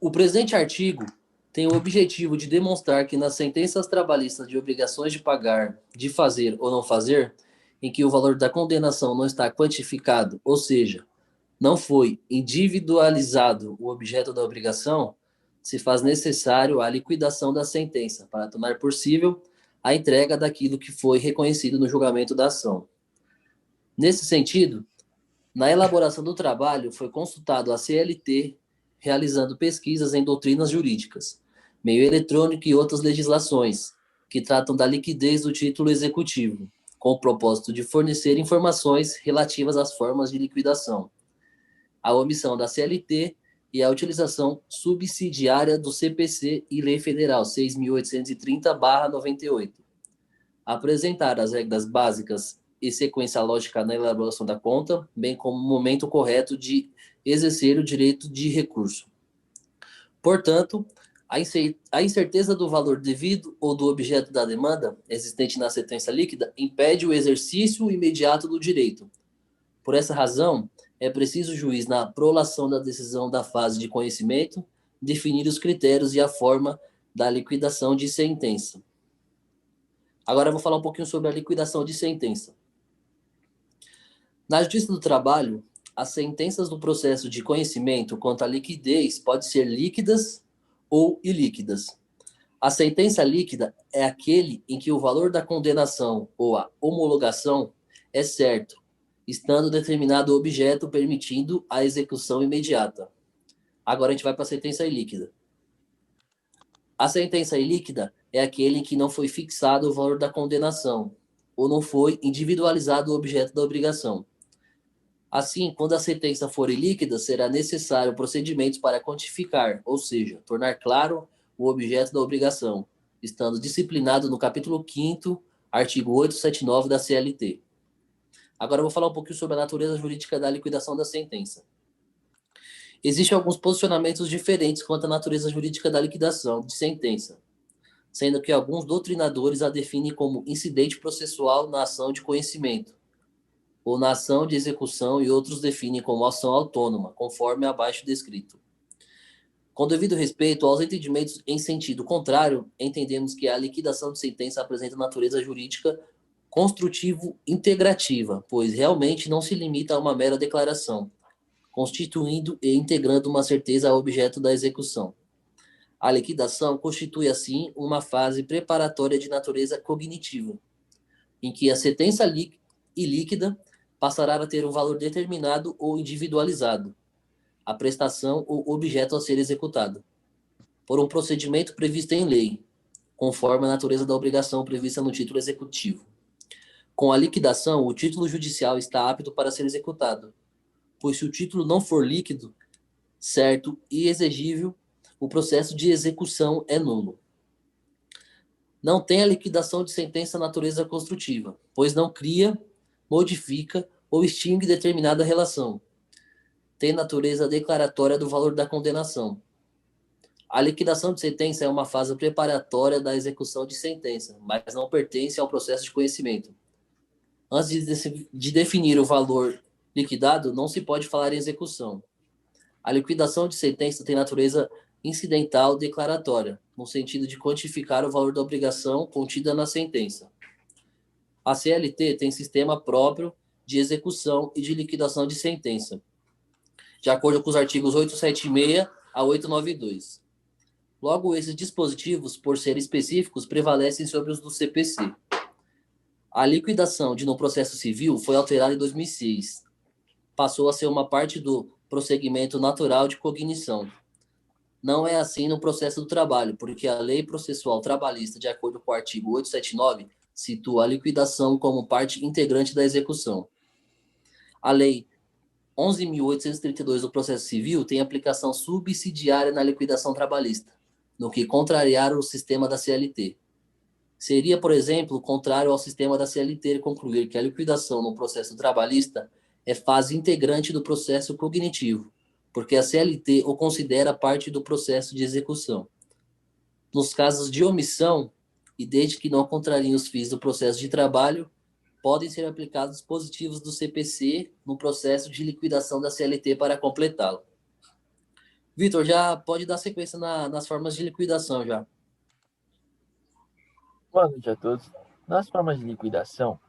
O presente artigo tem o objetivo de demonstrar que nas sentenças trabalhistas de obrigações de pagar, de fazer ou não fazer, em que o valor da condenação não está quantificado, ou seja, não foi individualizado o objeto da obrigação, se faz necessário a liquidação da sentença para tornar possível a entrega daquilo que foi reconhecido no julgamento da ação. Nesse sentido, na elaboração do trabalho, foi consultado a CLT, realizando pesquisas em doutrinas jurídicas, meio eletrônico e outras legislações, que tratam da liquidez do título executivo, com o propósito de fornecer informações relativas às formas de liquidação, a omissão da CLT e a utilização subsidiária do CPC e Lei Federal 6.830/98. Apresentar as regras básicas e sequência lógica na elaboração da conta, bem como o momento correto de exercer o direito de recurso. Portanto, a incerteza do valor devido ou do objeto da demanda existente na sentença líquida impede o exercício imediato do direito. Por essa razão, é preciso o juiz, na prolação da decisão da fase de conhecimento, definir os critérios e a forma da liquidação de sentença. Agora eu vou falar um pouquinho sobre a liquidação de sentença. Na Justiça do Trabalho, as sentenças do processo de conhecimento quanto à liquidez podem ser líquidas ou ilíquidas. A sentença líquida é aquele em que o valor da condenação ou a homologação é certo, estando determinado o objeto permitindo a execução imediata. Agora a gente vai para a sentença ilíquida. A sentença ilíquida é aquele em que não foi fixado o valor da condenação ou não foi individualizado o objeto da obrigação. Assim, quando a sentença for ilíquida, será necessário procedimentos para quantificar, ou seja, tornar claro o objeto da obrigação, estando disciplinado no capítulo 5º, artigo 879 da CLT. Agora eu vou falar um pouquinho sobre a natureza jurídica da liquidação da sentença. Existem alguns posicionamentos diferentes quanto à natureza jurídica da liquidação de sentença, sendo que alguns doutrinadores a definem como incidente processual na ação de conhecimento, ou na ação de execução, e outros definem como ação autônoma, conforme abaixo descrito. Com devido respeito aos entendimentos em sentido contrário, entendemos que a liquidação de sentença apresenta natureza jurídica construtivo-integrativa, pois realmente não se limita a uma mera declaração, constituindo e integrando uma certeza ao objeto da execução. A liquidação constitui, assim, uma fase preparatória de natureza cognitiva, em que a sentença ilíquida passará a ter um valor determinado ou individualizado, a prestação ou objeto a ser executado, por um procedimento previsto em lei, conforme a natureza da obrigação prevista no título executivo. Com a liquidação, o título judicial está apto para ser executado, pois se o título não for líquido, certo e exigível, o processo de execução é nulo. Não tem a liquidação de sentença natureza construtiva, pois não cria, modifica ou extingue determinada relação. Tem natureza declaratória do valor da condenação. A liquidação de sentença é uma fase preparatória da execução de sentença, mas não pertence ao processo de conhecimento. Antes de definir o valor liquidado, não se pode falar em execução. A liquidação de sentença tem natureza incidental declaratória, no sentido de quantificar o valor da obrigação contida na sentença. A CLT tem sistema próprio de execução e de liquidação de sentença, de acordo com os artigos 876 a 892. Logo, esses dispositivos, por serem específicos, prevalecem sobre os do CPC. A liquidação de no processo civil foi alterada em 2006. Passou a ser uma parte do prosseguimento natural de cognição. Não é assim no processo do trabalho, porque a Lei Processual Trabalhista, de acordo com o artigo 879, situa a liquidação como parte integrante da execução. A Lei 11.832 do Processo Civil tem aplicação subsidiária na liquidação trabalhista, no que contrariar o sistema da CLT. Seria, por exemplo, contrário ao sistema da CLT concluir que a liquidação no processo trabalhista é fase integrante do processo cognitivo, porque a CLT o considera parte do processo de execução. Nos casos de omissão, e desde que não contrariem os fins do processo de trabalho, podem ser aplicados dispositivos do CPC no processo de liquidação da CLT para completá-lo. Vitor, já pode dar sequência nas formas de liquidação já. Boa noite a todos. Nas formas de liquidação,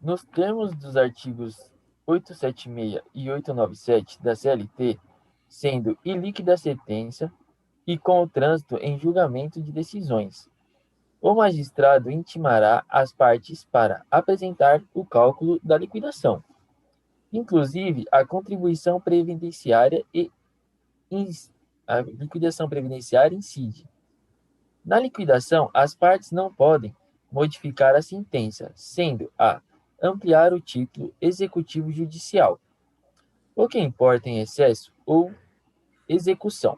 nos termos dos artigos 876 e 897 da CLT, sendo ilíquida a sentença e com o trânsito em julgamento de decisões, o magistrado intimará as partes para apresentar o cálculo da liquidação, inclusive a contribuição previdenciária e a liquidação previdenciária incide. Na liquidação, as partes não podem modificar a sentença, sendo a ampliar o título executivo judicial, o que importa em excesso ou execução.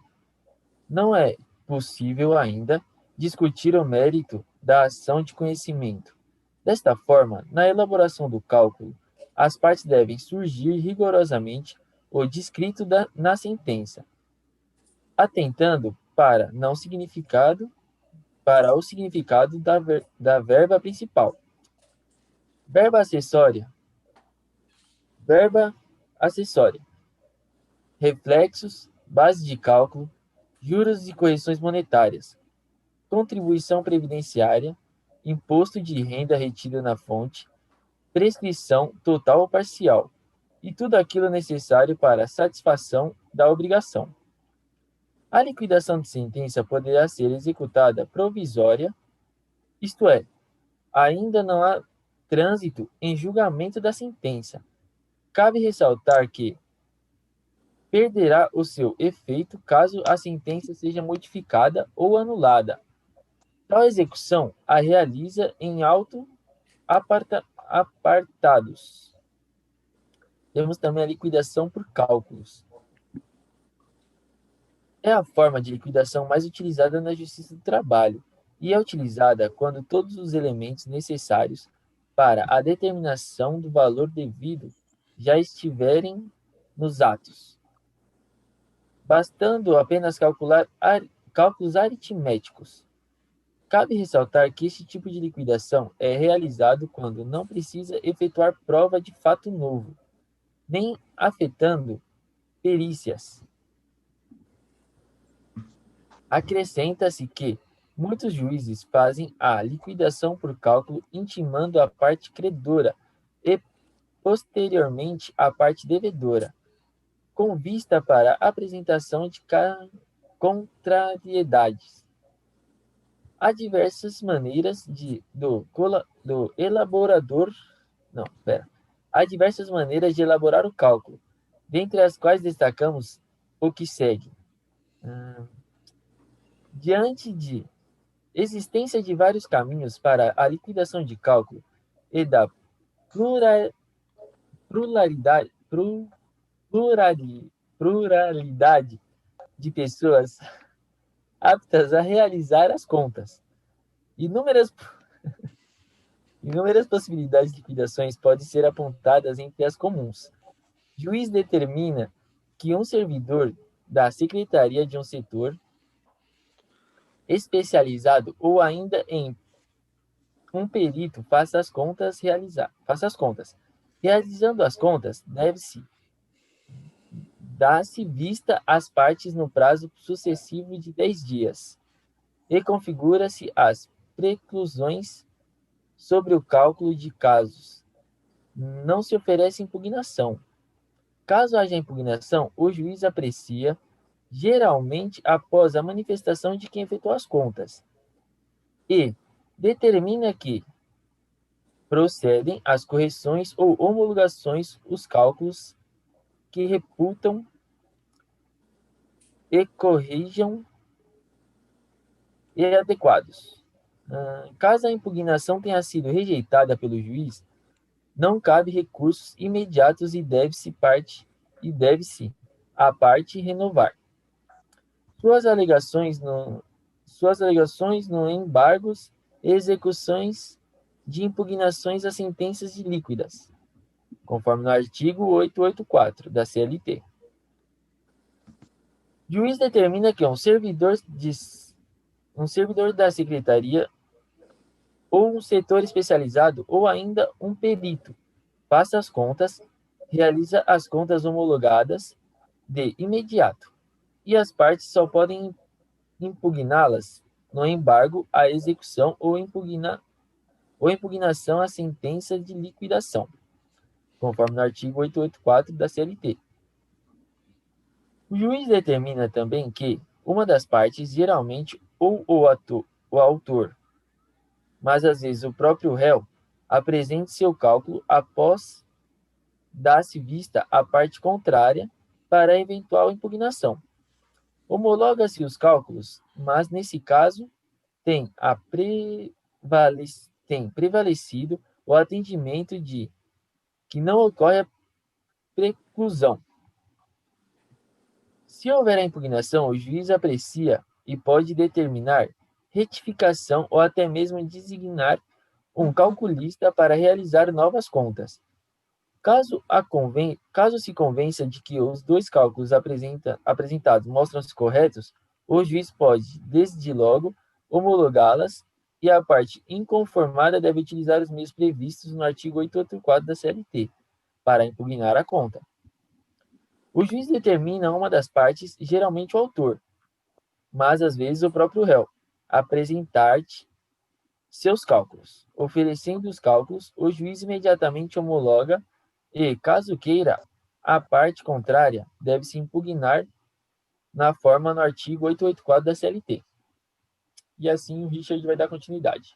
Não é possível ainda discutir o mérito da ação de conhecimento. Desta forma, na elaboração do cálculo, as partes devem surgir rigorosamente o descrito na sentença, atentando para o significado da verba principal. Verba acessória. Verba acessória. Reflexos, base de cálculo, juros e correções monetárias, contribuição previdenciária, imposto de renda retida na fonte, prescrição total ou parcial, e tudo aquilo necessário para a satisfação da obrigação. A liquidação de sentença poderá ser executada provisória, isto é, ainda não há trânsito em julgamento da sentença. Cabe ressaltar que perderá o seu efeito caso a sentença seja modificada ou anulada. Tal execução a realiza em apartados. Temos também a liquidação por cálculos. É a forma de liquidação mais utilizada na Justiça do Trabalho e é utilizada quando todos os elementos necessários para a determinação do valor devido já estiverem nos atos, bastando apenas calcular cálculos aritméticos. Cabe ressaltar que este tipo de liquidação é realizado quando não precisa efetuar prova de fato novo, nem afetando perícias. Acrescenta-se que muitos juízes fazem a liquidação por cálculo intimando a parte credora e, posteriormente, a parte devedora, com vista para a apresentação de contrariedades. Há diversas maneiras Há diversas maneiras de elaborar o cálculo, dentre as quais destacamos o que segue. Diante de existência de vários caminhos para a liquidação de cálculo e da pluralidade, pluralidade de pessoas aptas a realizar as contas, inúmeras possibilidades de liquidações podem ser apontadas entre as comuns. Juiz determina que um servidor da secretaria de um setor especializado ou ainda em um perito faça as contas. Realizando as contas, deve-se dar-se vista às partes no prazo sucessivo de 10 dias e configura-se as preclusões sobre o cálculo de casos. Não se oferece impugnação. Caso haja impugnação, o juiz aprecia, geralmente após a manifestação de quem efetuou as contas, e determina que procedem as correções ou homologações os cálculos que reputam e corrijam e adequados. Caso a impugnação tenha sido rejeitada pelo juiz, não cabe recursos imediatos e deve-se a parte renovar suas alegações no embargos e execuções de impugnações a sentenças ilíquidas, conforme no artigo 884 da CLT. Juiz determina que um servidor da secretaria ou um setor especializado ou ainda um perito faça as contas, realiza as contas homologadas de imediato. e as partes só podem impugná-las no embargo à execução ou impugnação à sentença de liquidação, conforme no artigo 884 da CLT. O juiz determina também que uma das partes, geralmente ou o autor, mas às vezes o próprio réu, apresente seu cálculo após dar-se vista à parte contrária para a eventual impugnação. Homologa-se os cálculos, mas nesse caso tem prevalecido o atendimento de que não ocorre a preclusão. Se houver a impugnação, o juiz aprecia e pode determinar retificação ou até mesmo designar um calculista para realizar novas contas. Caso se convença de que os dois cálculos apresentados mostram-se corretos, o juiz pode, desde logo, homologá-las e a parte inconformada deve utilizar os meios previstos no artigo 884 da CLT para impugnar a conta. O juiz determina uma das partes, geralmente o autor, mas às vezes o próprio réu, apresentar-te seus cálculos. Oferecendo os cálculos, o juiz imediatamente homologa e, caso queira, a parte contrária deve-se impugnar na forma no artigo 884 da CLT. E assim o Richard vai dar continuidade.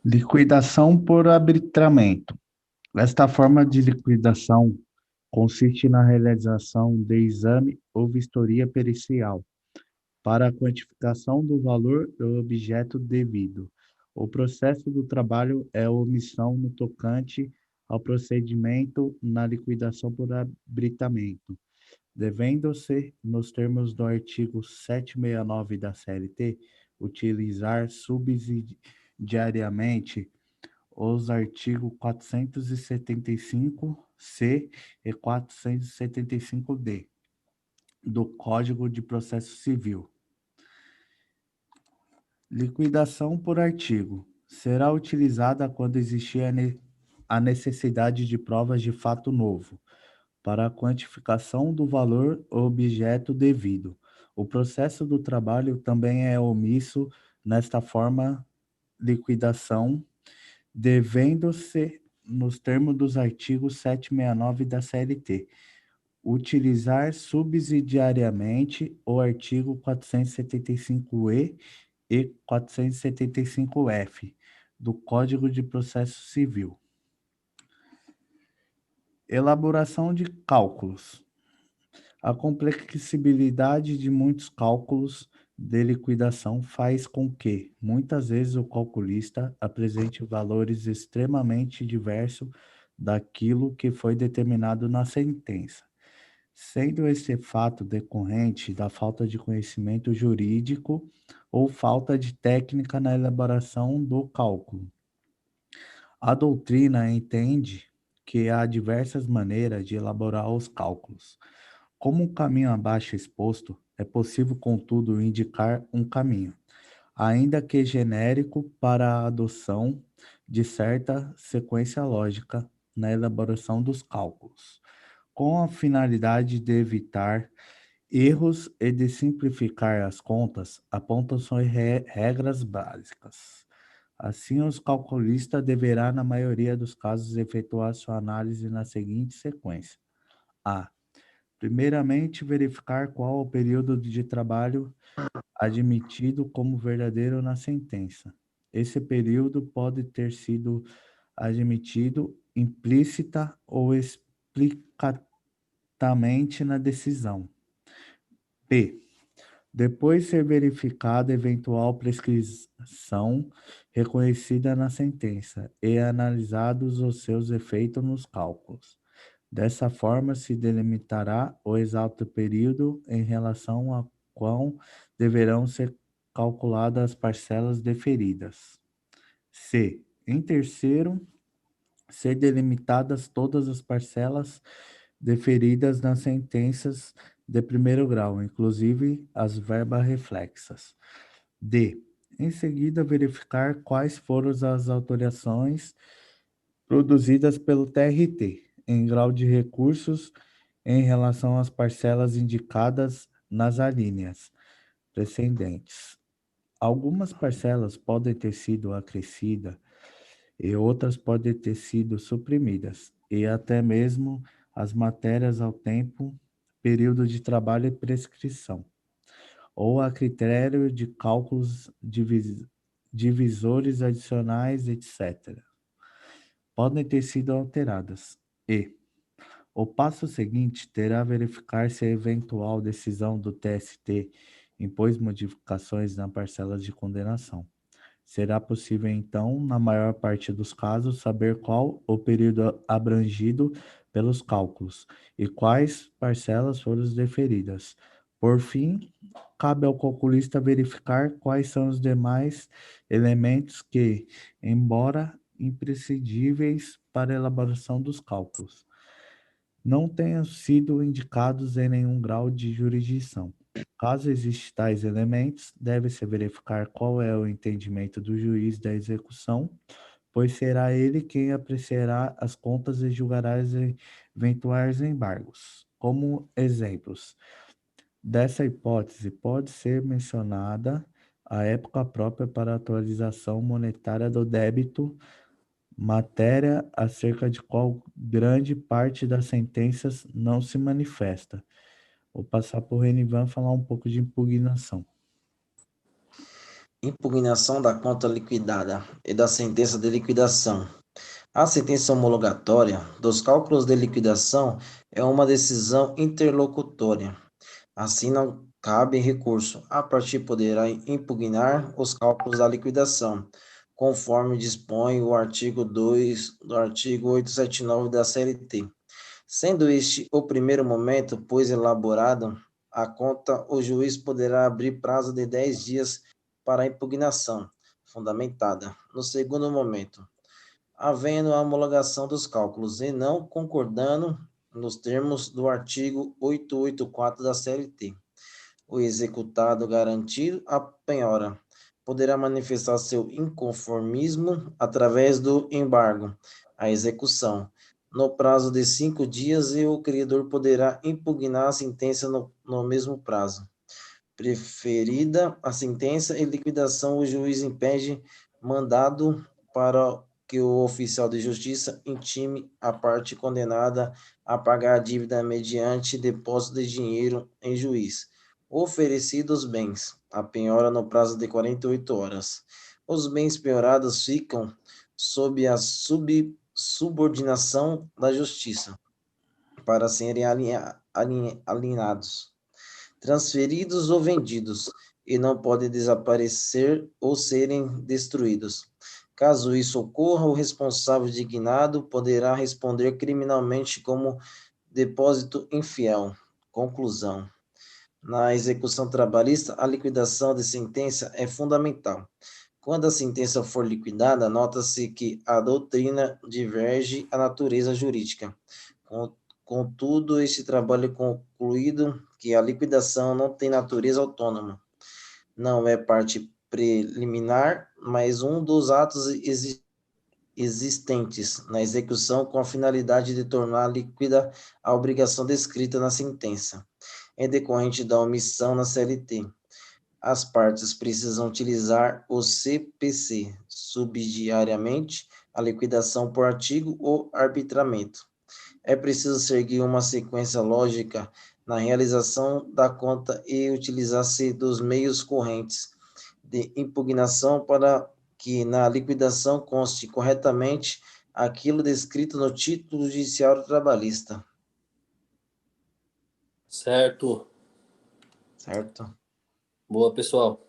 Liquidação por arbitramento. Esta forma de liquidação consiste na realização de exame ou vistoria pericial para a quantificação do valor do objeto devido. O processo do trabalho é a omissão no tocante ao procedimento na liquidação por arbitramento, devendo-se, nos termos do artigo 769 da CLT, utilizar subsidiariamente os artigos 475-C e 475-D do Código de Processo Civil. Liquidação por artigo. Será utilizada quando existir a necessidade de provas de fato novo, para a quantificação do valor ou objeto devido. O processo do trabalho também é omisso nesta forma liquidação, devendo-se, nos termos dos artigos 769 da CLT, utilizar subsidiariamente o artigo 475-E e 475-F do Código de Processo Civil. Elaboração de cálculos. A complexibilidade de muitos cálculos de liquidação faz com que, muitas vezes, o calculista apresente valores extremamente diversos daquilo que foi determinado na sentença, sendo esse fato decorrente da falta de conhecimento jurídico ou falta de técnica na elaboração do cálculo. A doutrina entende que há diversas maneiras de elaborar os cálculos. Como o caminho abaixo exposto, é possível, contudo, indicar um caminho, ainda que genérico, para a adoção de certa sequência lógica na elaboração dos cálculos, com a finalidade de evitar erros e de simplificar as contas, apontam-se regras básicas. Assim, os calculistas deverá, na maioria dos casos, efetuar sua análise na seguinte sequência. A. Primeiramente, verificar qual o período de trabalho admitido como verdadeiro na sentença. Esse período pode ter sido admitido implícita ou explicitamente na decisão. B. Depois ser verificada eventual prescrição reconhecida na sentença e analisados os seus efeitos nos cálculos. Dessa forma, se delimitará o exato período em relação a qual deverão ser calculadas as parcelas deferidas. C. Em terceiro, ser delimitadas todas as parcelas deferidas nas sentenças de primeiro grau, inclusive as verbas reflexas. D. Em seguida, verificar quais foram as alterações produzidas pelo TRT, em grau de recursos em relação às parcelas indicadas nas alíneas precedentes. Algumas parcelas podem ter sido acrescidas e outras podem ter sido suprimidas, e até mesmo as matérias ao tempo, período de trabalho e prescrição, ou a critério de cálculos divisores adicionais, etc. Podem ter sido alteradas. E o passo seguinte terá a verificar se a eventual decisão do TST impôs modificações na parcela de condenação. Será possível, então, na maior parte dos casos, saber qual o período abrangido pelos cálculos e quais parcelas foram deferidas. Por fim, cabe ao calculista verificar quais são os demais elementos que, embora imprescindíveis para a elaboração dos cálculos, não tenham sido indicados em nenhum grau de jurisdição. Caso existam tais elementos, deve-se verificar qual é o entendimento do juiz da execução, pois será ele quem apreciará as contas e julgará os eventuais embargos. Como exemplos dessa hipótese, pode ser mencionada a época própria para a atualização monetária do débito, matéria acerca de qual grande parte das sentenças não se manifesta. Vou passar para o Renivan falar um pouco de impugnação. Impugnação da conta liquidada e da sentença de liquidação. A sentença homologatória dos cálculos de liquidação é uma decisão interlocutória. Assim, não cabe recurso. A partir poderá impugnar os cálculos da liquidação, conforme dispõe o artigo 2 do artigo 879 da CLT. Sendo este o primeiro momento, pois elaborado a conta, o juiz poderá abrir prazo de 10 dias para a impugnação fundamentada. No segundo momento, havendo a homologação dos cálculos e não concordando nos termos do artigo 884 da CLT, o executado garantido a penhora poderá manifestar seu inconformismo através do embargo à execução no prazo de 5 dias e o credor poderá impugnar a sentença no mesmo prazo. Preferida a sentença e liquidação, o juiz impede mandado para que o oficial de justiça intime a parte condenada a pagar a dívida mediante depósito de dinheiro em juiz. Oferecidos bens, a penhora no prazo de 48 horas. Os bens penhorados ficam sob a subordinação da justiça para serem alienados, transferidos ou vendidos, e não podem desaparecer ou serem destruídos. Caso isso ocorra, o responsável dignado poderá responder criminalmente como depósito infiel. Conclusão. Na execução trabalhista, a liquidação de sentença é fundamental. Quando a sentença for liquidada, nota-se que a doutrina diverge à natureza jurídica. Contudo, este trabalho é concluído que a liquidação não tem natureza autônoma. Não é parte preliminar, mas um dos atos existentes na execução com a finalidade de tornar líquida a obrigação descrita na sentença, em decorrente da omissão na CLT. As partes precisam utilizar o CPC, subsidiariamente, a liquidação por artigo ou arbitramento. É preciso seguir uma sequência lógica na realização da conta e utilizar-se dos meios correntes de impugnação para que na liquidação conste corretamente aquilo descrito no título judiciário trabalhista. Certo. Certo? Boa, pessoal.